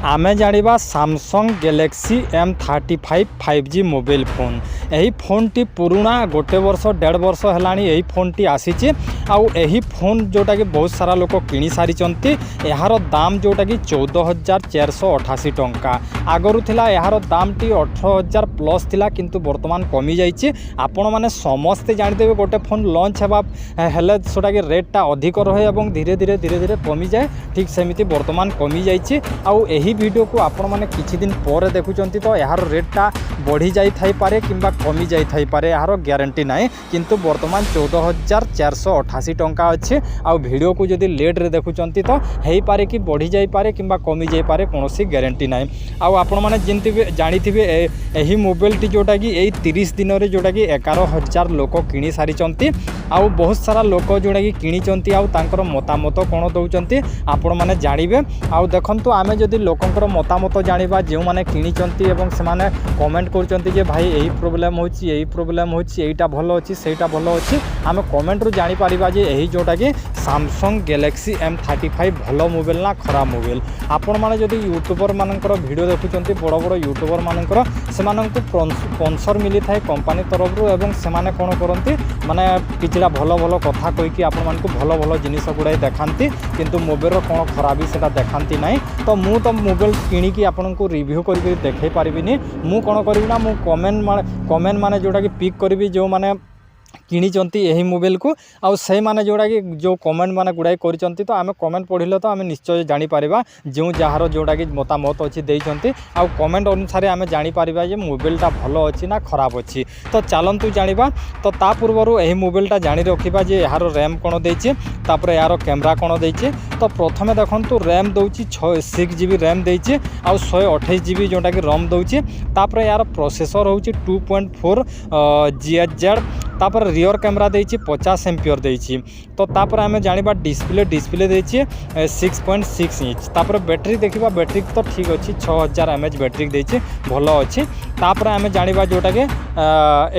आमे जानिबा Samsung Galaxy M35 5G mobile phone. यही फोन टी पुराना गोटे वर्ष 1.5 वर्ष है यही फोन टी आसी आउ यही फोन जोटा कि बहुत सारा लोक किणी सारी यार दाम जोटा कि 14,488 टंका आगरू थिला यार दाम टी 18,000 प्लस थिला किंतु वर्तमान कमी जाइए। आपण माने समस्ते जानिदेबे गोटे फोन लॉन्च हेबा हेले सोटा कि रेटटा अधिक रहे और धीरे धीरे कमी जाए ठीक सेमिति वर्तमान कमी जाइए। आउ यही वीडियो को आपण माने किछि दिन पर देखुचंती तो यार रेटटा बढ़ी जाई थाई पारे किंबा कमी जाई थाई पारे यार ग्यारंटी नाही किंतु वर्तमान 14,488 टंका अच्छे। आउ वीडियो को जदि लेट रे देखुचंती तो हेई पारे कि बढ़ी जाई पारे किंबा कमी जाई पारे कोनोसी ग्यारंटी नाही। आउ आपण माने जिनतिबे जानिथिबे एही मोबाइल टी जोटा कि एई 30 दिन रे जोटा कि 11,000 लोक किणी सारी चंती। आउ बहुत सारा लोक जोटा कि किणी चंती आउ तांकर मतामत कोन दउचंती आपण माने जानिबे। आउ देखंतु आमे जदि लोकंकर मतामत जानिबा जे माने किणी चंती एवं से माने कमेंट करचंती जे भाई एही प्रॉब्लम होची एईटा भलो अछि सेईटा भलो अछि आमे कमेंट रु जानि परिबा जे एही जोटा कि सैमसंग गैलेक्सी M35 भलो मोबाइल ना खराब मोबाइल। आपण माने जदि यूट्यूबर मानकर वीडियो देखुचंती बड़ बड़ यूट्यूबर मानकर से माननकु स्पॉन्सर मिली थाए कंपनी तरफ रु एवं से माने कोन करंती माने किछिला भलो भलो कथा कहि कि आपण मानकु भलो भलो जिनिस गुडा देखांती किंतु मोबाइल रो कोन खराबी सेटा देखांती नाही। तो मु तो मोबाइल किणी कि आपनको रिव्यू करके देखै पारिबिनी मु कोन करबी ना मु कमेंट माने जोटा कि पिक करबी जो माने किणी चंती यही मोबाइल को आउ से माने जोड़ा कि जो कमेंट माने गुड़ाई करिसंती तो आमे कमेंट पढ़िले तो आमे निश्चय जानि परिबा जो जहार जोड़ा कि मतामत अछि देइसंती आउ कमेंट अनुसार आमे जानि परिबा जे मोबाइलटा भलो अछि ना खराब अछि। तो चलंतु जानिबा तो ता पूर्वरु एही मोबाइलटा जानि रखिबा जे यार रैम कोन देइछि तापर यार कैमरा कोन देइछि। तो प्रथमे देखंतु रैम दउछि 6 GB रैम देइछि आउ 128 GB जोटा कि रोम दउछि। तापर यार प्रोसेसर होछि 2.4 GHz तापर रियर कैमरा देइछि 50 एम्पियर देइछि। तो तापर आमे जानिबा डिस्प्ले देइछि 6.6 इंच। तापर बैटरी देखिबा बैटरी तो ठीक अछि 6000 mAh बैटरी देइछि भलो अछि। तापर आमे जानिबा जोटा के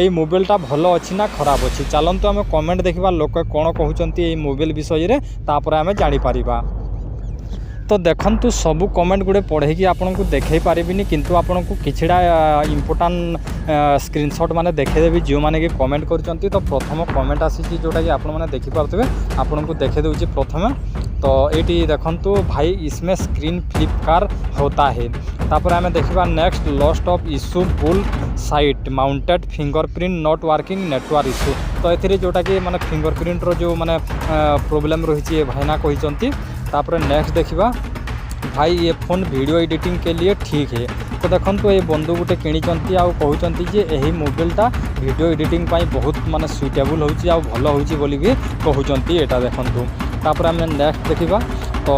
एई मोबाइलटा भलो अछि ना खराब अछि चलंतु आमे कमेंट देखिबा लोक कोन कहउचंती एई मोबाइल विषय रे तापर आमे जानि परिबा। तो देखंतु सबू कमेंट गुड़े पढ़े कि आपको देखे पारिबिनी किंतु आपको किछिड़ा इंपोर्टां स्क्रीनशॉट माने देखेदेवी जो माने कि कमेंट करचंती। तो प्रथम कमेंट आसी जोटा कि आपण माने देखि पारथबे आपको देखे देउची प्रथमे। तो एटी देखंतु भाई इसमें स्क्रीन फ्लिपकार होता है। तापर आमे देखिबा next lost of issue bull site mounted fingerprint not working network issue. तो एथिरे जोटा कि माने फिंगरप्रिंट रो जो माने प्रॉब्लम रही भाईना कहिसंती। तापर नेक्स्ट देखिबा भाई ये फोन वीडियो एडिटिंग के लिए ठीक है। तो देखंतु ये बंधु गुटे किणिचंती आउ कहउचंती जे एही मोबाइलटा वीडियो एडिटिंग पाई बहुत माने सुइटेबल होउची आउ भलो होउची बोली भी कहउचंती एटा देखंतु। तापर हम नेक्स्ट देखिबा तो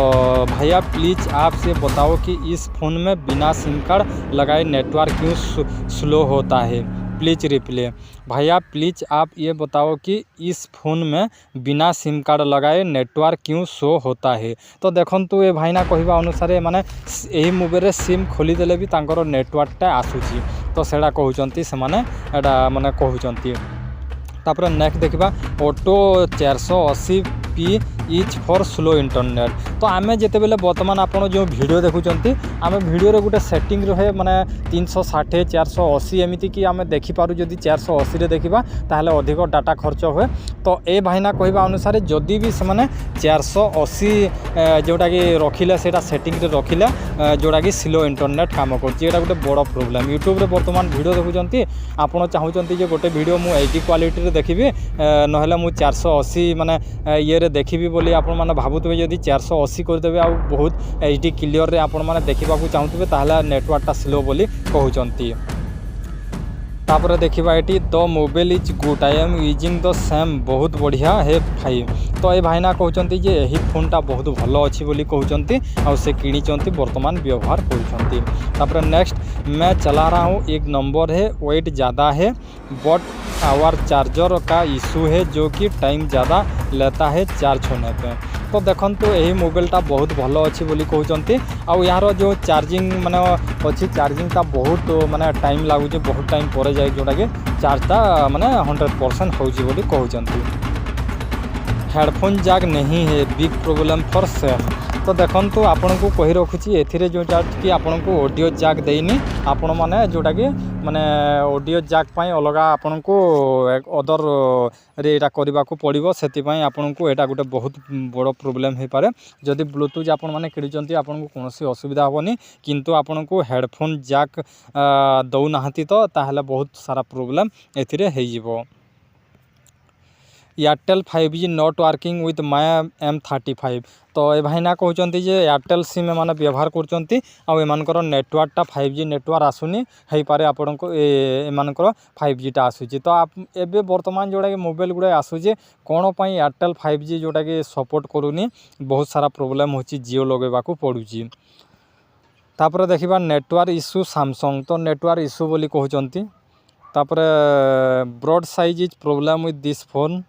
भैया प्लीज़ आप से बताओ कि इस फ़ोन में बिना सिम कार्ड लगाए नेटवर्क क्यों स्लो होता है प्लीज़ रिप्ले। भैया प्लीज़ आप ये बताओ कि इस फ़ोन में बिना सिम कार्ड लगाए नेटवर्क क्यों शो होता है। तो देखंतु ये भाईना कहवा अनुसार माने यही मोबाइल रे सिम खोली देले भी तांकर नेटवर्कटा आसुची तो सेडा कहउचंती से माने एडा माने कहउचंती। तापर नेक्स्ट देखिबा auto 480p etch for slow internet. तो आमे जेते बेले वर्तमान आपण जो वीडियो देखुचंती आमे वीडियो रे गुटे सेटिंग रहे माने 360 480 एमिति कि आमे देखि पारु जदि 480 रे देखिबा ताहले अधिक डाटा खर्च हुए। तो ए भाईना कहबा अनुसार जदि भी से माने 480 जोटा कि रखिले सेटा सेटिंग रे रखिले जोटा कि स्लो इंटरनेट काम करछि एटा गुटे बड़ प्रॉब्लम। यूट्यूब रे वर्तमान वीडियो देखुचंती आपण चाहउचंती जे गोटे वीडियो मु एचडी क्वालिटी रे देखिबी नहले मु 480 माने ये रे देखिबी बोली आपण माने भाबुतबे जदि 480 करदेबे आ बहुत एचडी क्लियर रे आपण माने देखिबाकू चाहूतबे ताहले नेटवर्कटा स्लो बोली कहउचंती। तापर देखिबा eighty the mobile is good I am using the same बहुत बढ़िया है भाई। तो ये भाईना कहउचंती जे एही फोनटा बहुत भलो अछि बोली कहउचंती आ से किणिचंती वर्तमान व्यवहार करउचंती। तापर नेक्स्ट मैं चला रहा हूँ एक नंबर है वेट ज़्यादा है बट आवर चार्जर का इशू है जो कि टाइम ज़्यादा लेता है चार्ज होने पे। तो देखंतु यही मोबाइलटा बहुत भलो अच्छी बोली कहउचंती आउ यार जो चार्जिंग माने अच्छी चार्जिंगटा बहुत माने टाइम लागुचे बहुत टाइम पर जाए जोटा कि चार्जटा माने 100% होउची बोली कहउचंती। हेडफोन जैक नहीं है बिग प्रॉब्लम फॉर सेफ। तो देखो आपन को कही रखुची एथिरे जोटा कि आपन को ऑडियो जैक देनी आपण माने जोटा कि माने ऑडियो जैक पाई अलग आपन को अदर रे एटा करबा को पड़िबो सेति पई आपन को एटा गोटे बहुत बड़ प्रॉब्लम हे पारे जदि ब्लूटूथ आपन माने किडुचंती आपन को कोनोसी असुविधा होबनी किंतु आपन को हेडफोन जैक दउ नाहंती तो ताहले बहुत सारा प्रॉब्लम एथिरे हे जिवो। Airtel 5G not working with my M35 तो ए भाईना कहते जे एयरटेल सिम मैंने व्यवहार करचंती आउ एमानकर नेटवर्कटा 5G नेटवर्क आसुनी हे पारे आपन को एमानकर 5G टा आसुची तो आप एबे वर्तमान जोड़ा कि मोबाइल गुडा आसुचे कोन पई एयरटेल 5G जोटा कि सपोर्ट करूनी बहुत सारा प्रॉब्लम होची जियो लगेबा को पड़ुची। तापर देखिबा नेटवर्क इश्यू सैमसंग तो नेटवर्क इश्यू बोली कहचंती तापर broad size is problem with this phone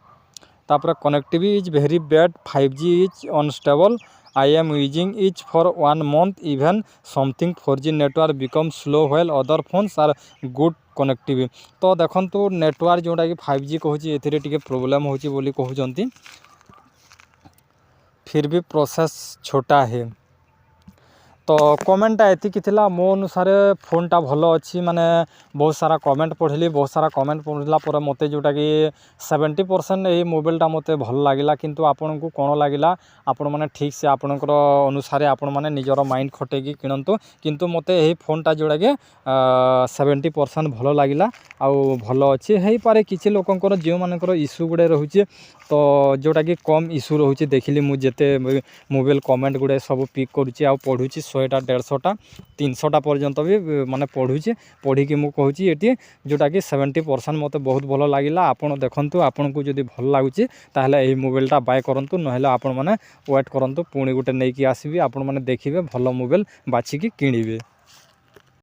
तापर connectivity is very bad 5G is unstable I am using each for 1 month even something 4G network become slow while other phones are good connectivity तो देखंतु network जोटा कि 5G कहूची एथिरे टिके problem होची बोली कहउचंती फिर भी प्रोसेस छोटा है तो कमेंटा एतिकी थिला मो अनुसार फोनटा भलो अच्छी माने बहुत सारा कमेंट पढ़ली बहुत सारा कमेंट पढ़ला पर मते जोटा कि 70% ये मोबाइलटा मते भल लागिला किंतु आपन को कोन लागिला आपण माने ठीक से आपनकर अनुसार आपण माने निजर माइंड खटेकी किनंतु किंतु मते एही फोनटा जोटा कि 70% भलो लागिला आउ भलो अच्छी हे पारे किछि लोकंकर जियो मानकर इश्यू गुडे रहउची तो जोटा कि कम इश्यू रहउची देखिली मु जेते मोबाइल कमेंट गुडे सब पिक करूची आ पढुची 100टा 150टा 300टा पर्यंत भी माने पढुची पढ़ी कि मु कहूची एटी जोटा कि 70% मते बहुत भलो लागिला आपण देखंतु आपण को जदी भल लागुची ताहले एही मोबाइलटा बाय करंतु नहेले आपण माने वेट करंतु पुणी गुटे नै कि आसीबी आपण माने देखिबे भलो मोबाइल बाछि कि किनिबे।